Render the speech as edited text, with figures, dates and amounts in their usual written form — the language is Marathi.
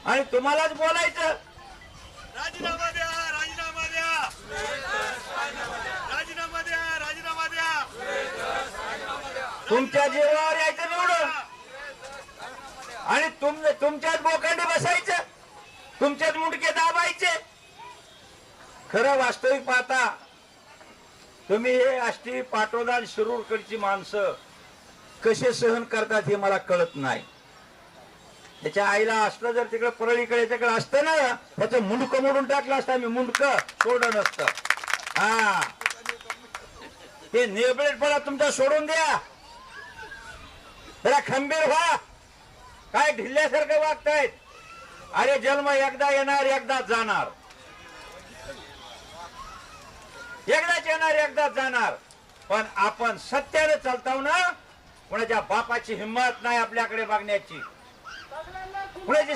आणि तुम्हालाच बोलायचं राजीनामा द्या, राजीनामा द्या, राजीनामा द्या, राजीनामा द्या, तुमच्या जीवावर यायचं निवडून आणि तुमच्याच बोकांडी बसायचं, तुमच्याच मुंडके दाबायचे. खरं वास्तविक पाहता तुम्ही हे आष्टी पाटोदा शिरूरकडची माणसं कसे सहन करतात हे मला कळत नाही. त्याच्या आईला असलं जर तिकडे परळीकडे त्याकडे असतं ना त्याचं मुंडकं मोडून टाकलं असतं, मी मुंडकं सोडलं नसतं. हा हे नेबळेटपणा तुमचा सोडून द्या, जरा खंबीर व्हा. काय ढिल्ल्यासारखं वागतायत. अरे जन्म एकदा येणार एकदा जाणार, एकदाच येणार एकदाच जाणार. पण आपण सत्याने चालताव ना, कोणाच्या बापाची हिंमत नाही आपल्याकडे बघण्याची, कुणाची